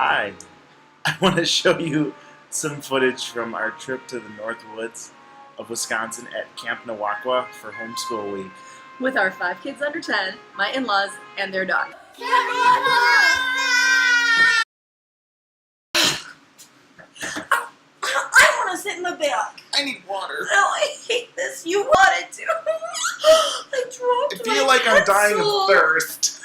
Hi, I want to show you some footage from our trip to the North Woods of Wisconsin at Camp Nawakwa for homeschool week. With our 5 kids under 10, my in-laws, and their dog. I want to sit in the back. I need water. No, I hate this. You wanted to. I dropped I feel like I'm dying of thirst.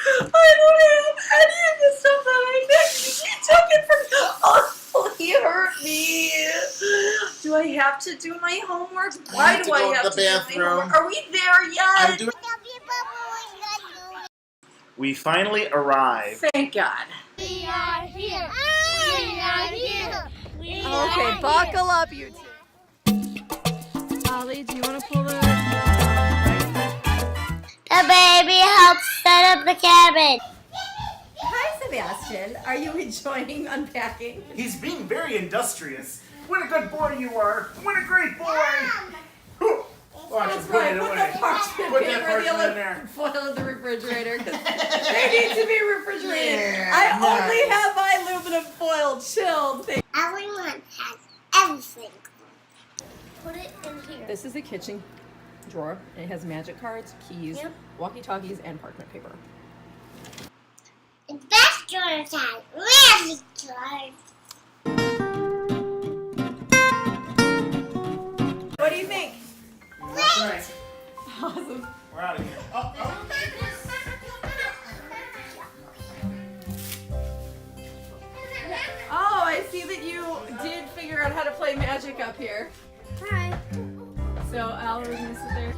I don't have any of the stuff that I mixed. She took it from me. Oh, he hurt me. Do I have to do my homework? Why do I have to do my homework? Are we there yet? We finally arrived. Thank God. We are here. We are here. Okay, buckle up, you two. Ollie, do you want to pull the... The baby helps set up the cabin. Hi, Sebastian. Are you enjoying unpacking? He's being very industrious. What a good boy you are. What a great boy. That's right. Put that parchment paper in the foil in the refrigerator because they need to be refrigerated. Yeah, I only have my aluminum foil chilled thing. Everyone has everything. Put it in here. This is the kitchen drawer. It has magic cards, keys, walkie-talkies, and parchment paper. It's best drawer time. Magic cards. What do you think? That's right. Awesome. We're out of here. Oh. Oh, I see that you did figure out how to play magic up here. Hi. So Al, we're gonna sit there.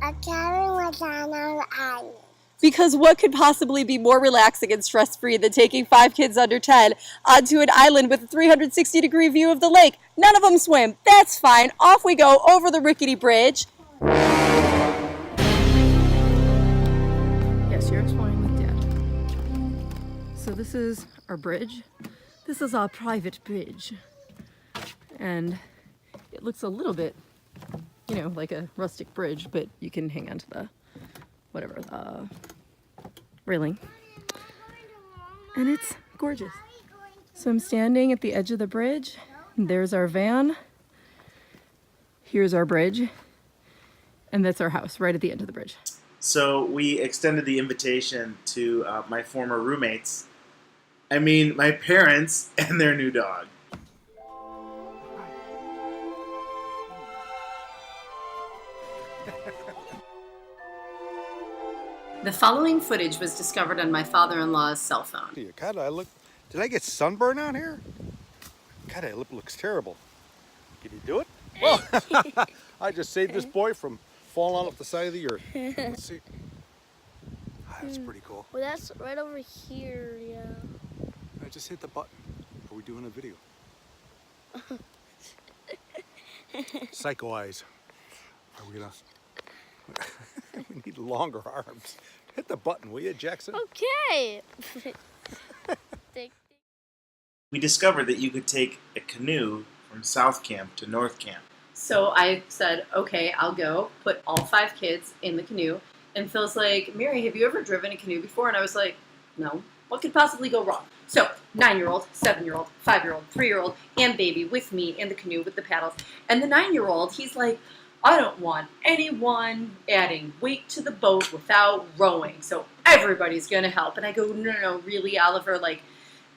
A cabin was on an island. Because what could possibly be more relaxing and stress-free than taking 5 kids under 10 onto an island with a 360-degree view of the lake? None of them swim. That's fine. Off we go over the rickety bridge. Yes, you're exploring with Dad. So this is our bridge. This is our private bridge. And it looks a little bit, you know, like a rustic bridge, but you can hang on to the whatever, railing. And it's gorgeous. So I'm standing at the edge of the bridge. There's our van. Here's our bridge. And that's our house right at the end of the bridge. So we extended the invitation to my former roommates. I mean, my parents and their new dog. The following footage was discovered on my father-in-law's cell phone. God, did I get sunburn out here? God, that lip looks terrible. Can you do it? Well, I just saved this boy from falling off the side of the earth. Let's see. That's pretty cool. Well, that's right over here, yeah. I just hit the button. Are we doing a video? Psycho eyes. Are we gonna... We need longer arms. Hit the button, will you, Jackson? Okay. We discovered that you could take a canoe from South Camp to North Camp. So I said, okay, I'll go, put all 5 kids in the canoe. And Phil's like, Mary, have you ever driven a canoe before? And I was like, no. What could possibly go wrong? So 9-year-old, 7-year-old, 5-year-old, 3-year-old, and baby with me in the canoe with the paddles. And the 9-year-old, he's like, I don't want anyone adding weight to the boat without rowing, so everybody's gonna help. And I go, no, really, Oliver, like,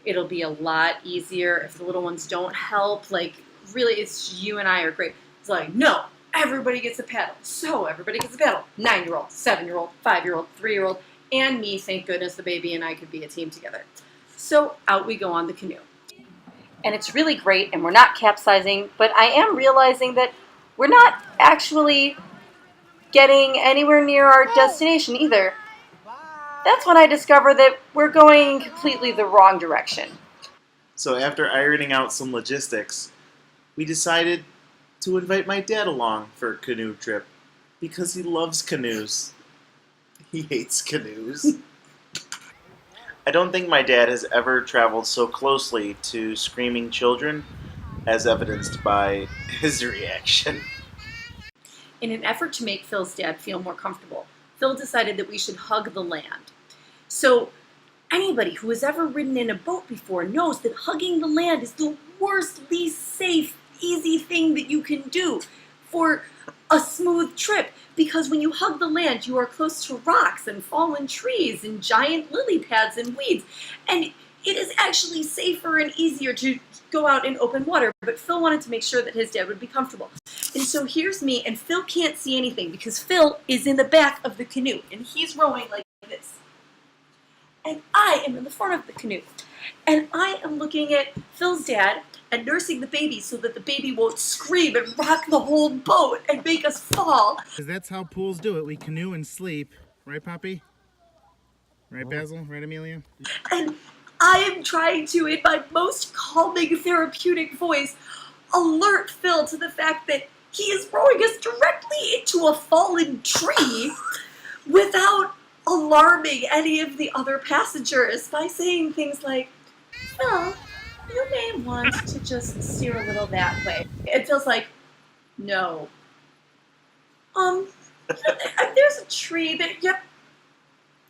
it'll be a lot easier if the little ones don't help. Like, really, it's you and I are great. It's like, no, everybody gets a paddle. So everybody gets a paddle. 9-year-old, 7-year-old, 5-year-old, 3-year-old, and me, thank goodness the baby and I could be a team together. So out we go on the canoe. And it's really great, and we're not capsizing, but I am realizing that we're not actually getting anywhere near our destination either. That's when I discover that we're going completely the wrong direction. So after ironing out some logistics, we decided to invite my dad along for a canoe trip because he loves canoes. He hates canoes. I don't think my dad has ever traveled so closely to screaming children as evidenced by his reaction. In an effort to make Phil's dad feel more comfortable, Phil decided that we should hug the land. So, anybody who has ever ridden in a boat before knows that hugging the land is the worst, least safe, easy thing that you can do for a smooth trip. Because when you hug the land, you are close to rocks and fallen trees and giant lily pads and weeds. And it is actually safer and easier to go out in open water. But Phil wanted to make sure that his dad would be comfortable. And so here's me, and Phil can't see anything because Phil is in the back of the canoe, and he's rowing like this. And I am in the front of the canoe. And I am looking at Phil's dad and nursing the baby so that the baby won't scream and rock the whole boat and make us fall. Because that's how pools do it. We canoe and sleep. Right, Poppy? Right, Basil? Right, Amelia? And I am trying to, in my most calming, therapeutic voice, alert Phil to the fact that he is rowing us directly into a fallen tree without alarming any of the other passengers by saying things like, Phil, you may want to just steer a little that way. It feels like, no. There's a tree that, yep.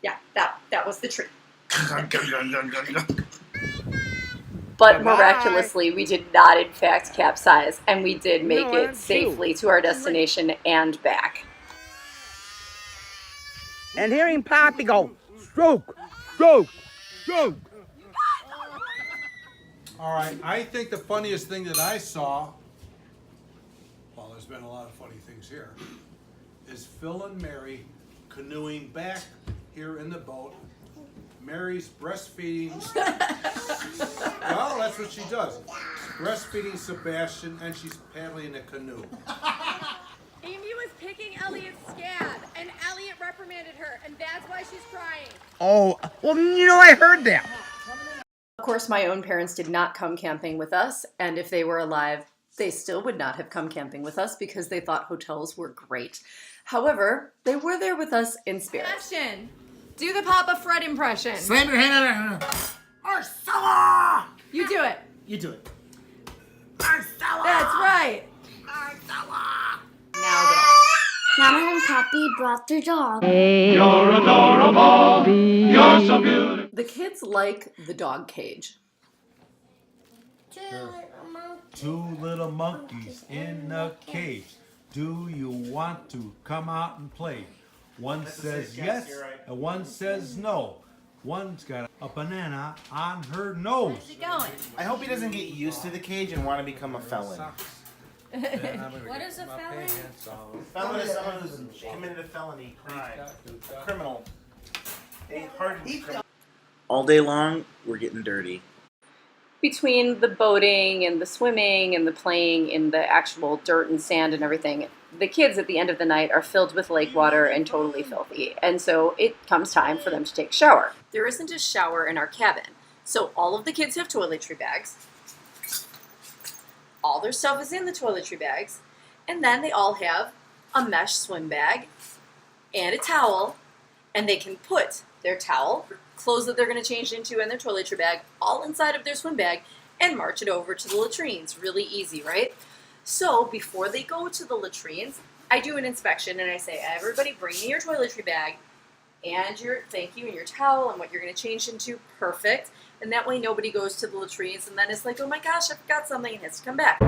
Yeah, that was the tree. But miraculously, we did not, in fact, capsize, and we did make it safely to our destination and back. And hearing Poppy go, stroke, stroke, stroke. All right, I think the funniest thing that I saw, well, there's been a lot of funny things here, is Phil and Mary canoeing back here in the boat. Mary's breastfeeding. Well, that's what she does. Breastfeeding Sebastian, and she's paddling a canoe. Amy was picking Elliot's scab, and Elliot reprimanded her, and that's why she's crying. Oh, well, I heard that. Of course, my own parents did not come camping with us, and if they were alive, they still would not have come camping with us because they thought hotels were great. However, they were there with us in spirit. Sebastian, do the Papa Fred impression. Slam your hand on there. Marcella! You do it. You do it. That's right. Now go. Mama and Papi brought their dog. The kids like the dog cage. Two little monkeys in a cage. Do you want to come out and play? One says yes, and one says no. One's got a banana on her nose. How's it going? I hope he doesn't get used to the cage and want to become a felon. What is a felon? Felon is someone who's committed a felony crime. Criminal. A hardened criminal. All day long, we're getting dirty. Between the boating and the swimming and the playing in the actual dirt and sand and everything, the kids at the end of the night are filled with lake water and totally filthy. And so it comes time for them to take a shower. There isn't a shower in our cabin. So all of the kids have toiletry bags. All their stuff is in the toiletry bags. And then they all have a mesh swim bag and a towel. And they can put their towel, clothes that they're going to change into, and their toiletry bag all inside of their swim bag and march it over to the latrines. Really easy, right? So before they go to the latrines, I do an inspection and I say, everybody bring me your toiletry bag and your and your towel and what you're going to change into. Perfect. And that way nobody goes to the latrines and then it's like, oh my gosh, I forgot something and has to come back.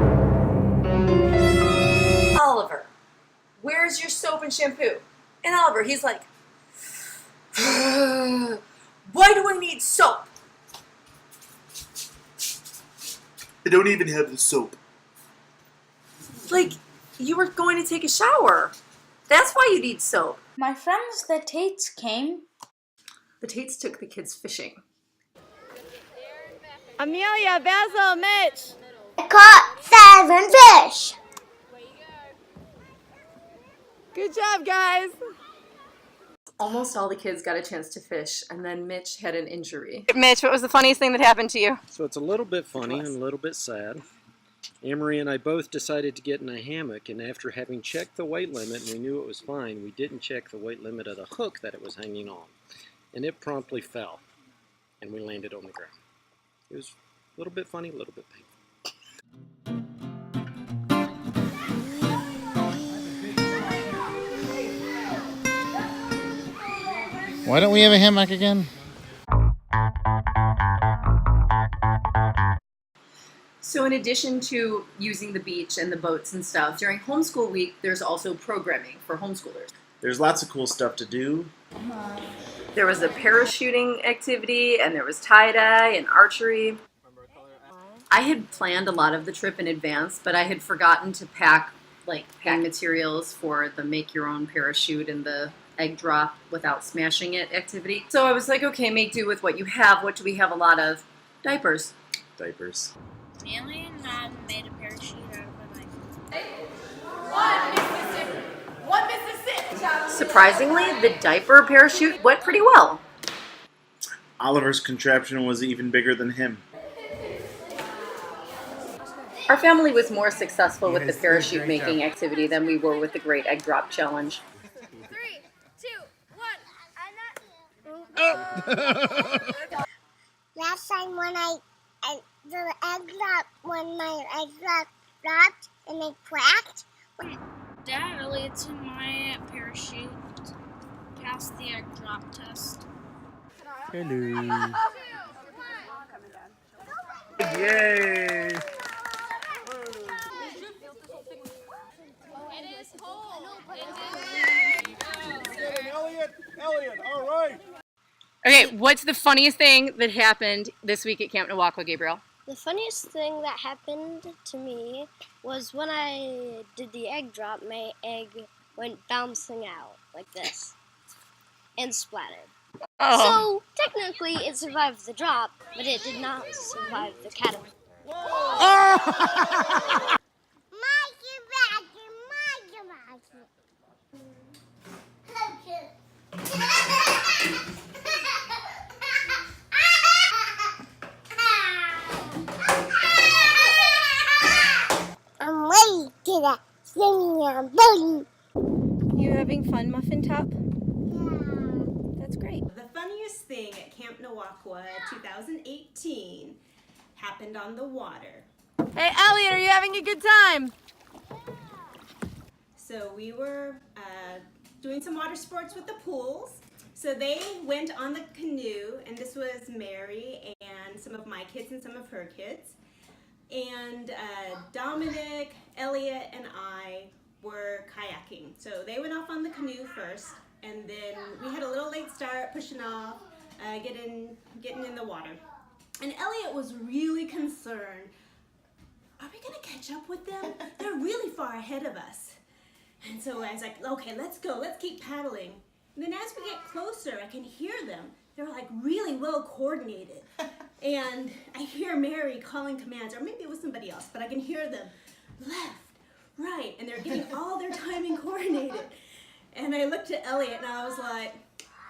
Oliver, where's your soap and shampoo? And Oliver, he's like, why do I need soap? I don't even have the soap. Like, you were going to take a shower. That's why you need soap. My friends, the Tates, came. The Tates took the kids fishing. Amelia, Basil, Mitch. I caught 7 fish. Good job, guys. Almost all the kids got a chance to fish, and then Mitch had an injury. Mitch, what was the funniest thing that happened to you? So it's a little bit funny and a little bit sad. Amory and I both decided to get in a hammock, and after having checked the weight limit and we knew it was fine, we didn't check the weight limit of the hook that it was hanging on, and it promptly fell. and we landed on the ground. It was a little bit funny, a little bit painful. Why don't we have a hammock again? So in addition to using the beach and the boats and stuff, during homeschool week, there's also programming for homeschoolers. There's lots of cool stuff to do. There was a parachuting activity, and there was tie-dye and archery. I had planned a lot of the trip in advance, but I had forgotten to pack materials for the make your own parachute and the egg drop without smashing it activity. So I was like, okay, make do with what you have. What do we have a lot of? Diapers. Diapers. Stanley and Mom made a parachute out of a knife. One Mississippi. Surprisingly, the diaper parachute went pretty well. Oliver's contraption was even bigger than him. Our family was more successful with the parachute making activity than we were with the Great Egg Drop Challenge. 3, 2, 1. Last time when the egg drop, when my egg dropped and it cracked. Dad, Elliot's in my parachute. Passed the egg drop test. Hello. Yay! It is cold. Elliot, all right. Okay, what's the funniest thing that happened this week at Camp Nawakwa, Gabriel? The funniest thing that happened to me was when I did the egg drop, my egg went bouncing out like this and splattered. So technically it survived the drop, but it did not survive the catapult. I'm ready to that singing booty. You having fun, Muffin Top? Yeah. That's great. The funniest thing at Camp Nawakwa 2018 happened on the water. Hey, Elliot, are you having a good time? So we were doing some water sports with the pools. So they went on the canoe, and this was Mary and some of my kids and some of her kids. And Dominic, Elliot, and I were kayaking. So they went off on the canoe first, and then we had a little late start, pushing off, getting in the water. And Elliot was really concerned. Are we gonna catch up with them? They're really far ahead of us. And so I was like, okay, let's go, let's keep paddling. And then as we get closer, I can hear them. They're like really well coordinated. And I hear Mary calling commands, or maybe it was somebody else, but I can hear them left, right, and they're getting all their timing coordinated. And I looked at Elliot and I was like,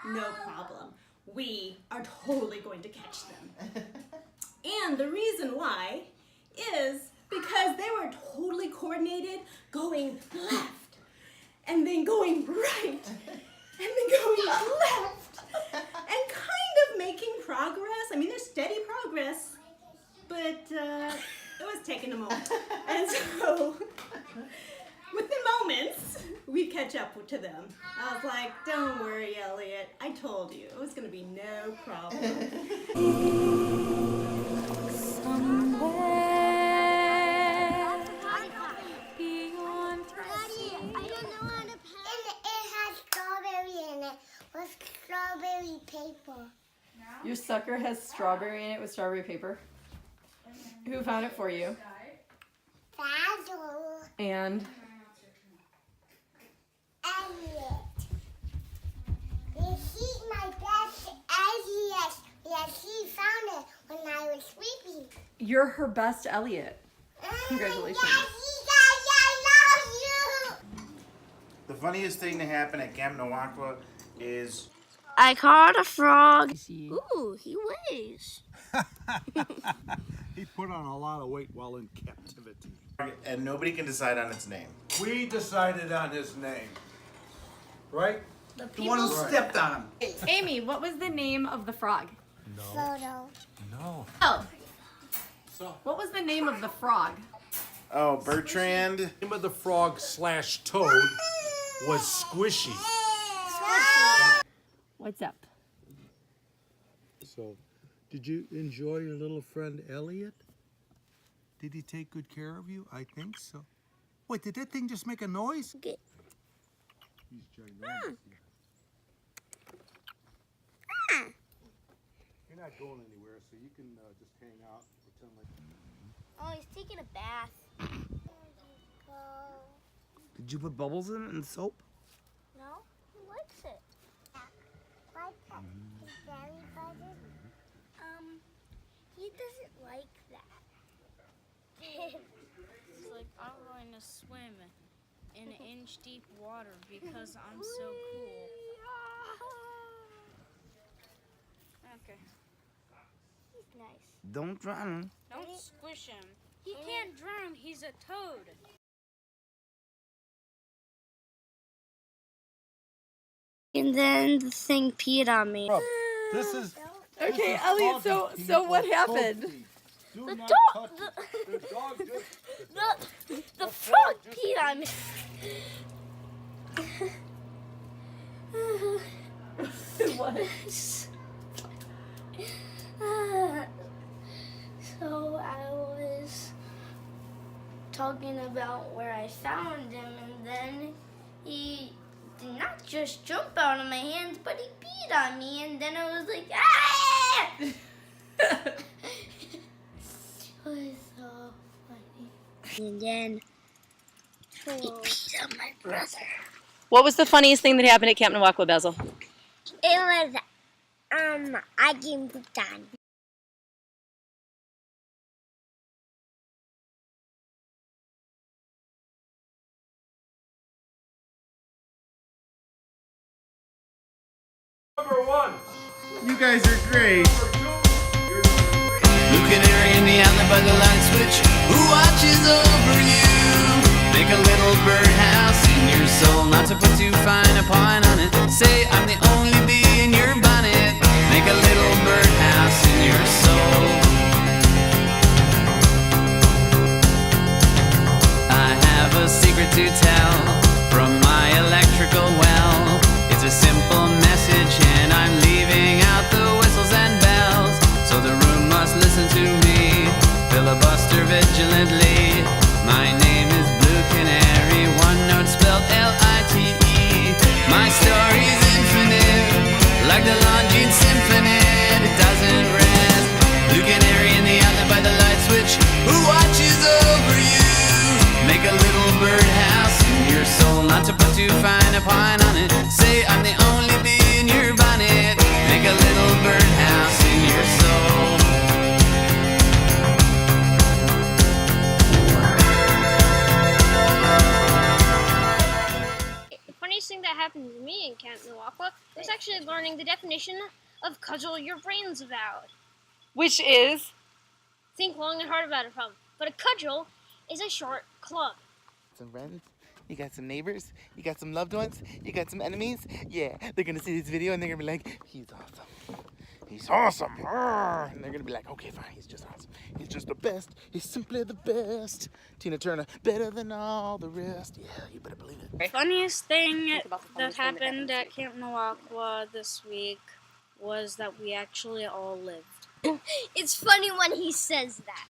no problem. We are totally going to catch them. And the reason why is because they were totally coordinated, going left, and then going right, and then going left, and kind of making progress. I mean, there's steady progress, but it was taking a moment. And so, within moments, we catch up to them. I was like, don't worry, Elliot. I told you. It was going to be no problem. Strawberry paper. Your sucker has strawberry in it with strawberry paper. Who found it for you? Basil. And Elliot. He's my best Elliot. Yes, he found it when I was sleeping. you're her best Elliot. Congratulations. I love you. The funniest thing to happen at Camp Nawakwa is I caught a frog. Ooh, he weighs. He put on a lot of weight while in captivity. and nobody can decide on its name. We decided on his name. Right? The one who stepped on him. Amy, what was the name of the frog? No. Photo. No. Oh. What was the name of the frog? Oh, Bertrand. The name of the frog / toad was Squishy. What's up? So, did you enjoy your little friend Elliot? Did he take good care of you? I think so. Wait, did that thing just make a noise? Okay. He's ginormous. You're not going anywhere, so you can just hang out and pretend like... Oh, he's taking a bath. Did you put bubbles in it and soap? No, he likes it. Very buzzing. He doesn't like that. It's like I'm going to swim in inch-deep water because I'm so cool. Okay. He's nice. Don't drown him. Don't squish him. He can't drown. He's a toad. And then the thing peed on me. This is... Okay, Elliot, so what happened? The dog, the frog peed on me. What? So I was talking about where I found him, and then he did not just jump out of my hands, but he peed on me, and then I was like, ah! It was so funny. And then he peed on my brother. What was the funniest thing that happened at Camp Nawakwa, Basil? It was, I getting pooped on. Number 1. You guys are great. Blue canary in the outlet by the light switch. Who watches over you? Make a little birdhouse in your soul, not to put too fine a point on it. Say I'm the only bee in your bonnet. Make a little birdhouse in your soul. I have a secret to tell from my electrical well. It's a simple message and I'm leaving out the whistles and bells. So the room must listen to me, filibuster vigilantly. My name is Blue Canary, one note spelled L-I-T-E. My story's infinite, like the Longines Symphony. It doesn't rest. Blue Canary in the outlet by the light switch. Who watches over you? Make a little birdhouse in your soul, not to put too fine a point on it. Say I'm the only bee in your bonnet. Make a little birdhouse in your soul. The funniest thing that happened to me in Camp Nawakwa was actually learning the definition of cudgel your brains out. Which is? Think long and hard about it, problem. But a cudgel is a short club. Some friends, you got some neighbors, you got some loved ones, you got some enemies. Yeah, they're gonna see this video and they're gonna be like, he's awesome. He's awesome. And they're gonna be like, okay, fine, he's just awesome. He's just the best. He's simply the best. Tina Turner, better than all the rest. Yeah, you better believe it. The funniest thing that happened at Camp Nawakwa this week was that we actually all lived. It's funny when he says that.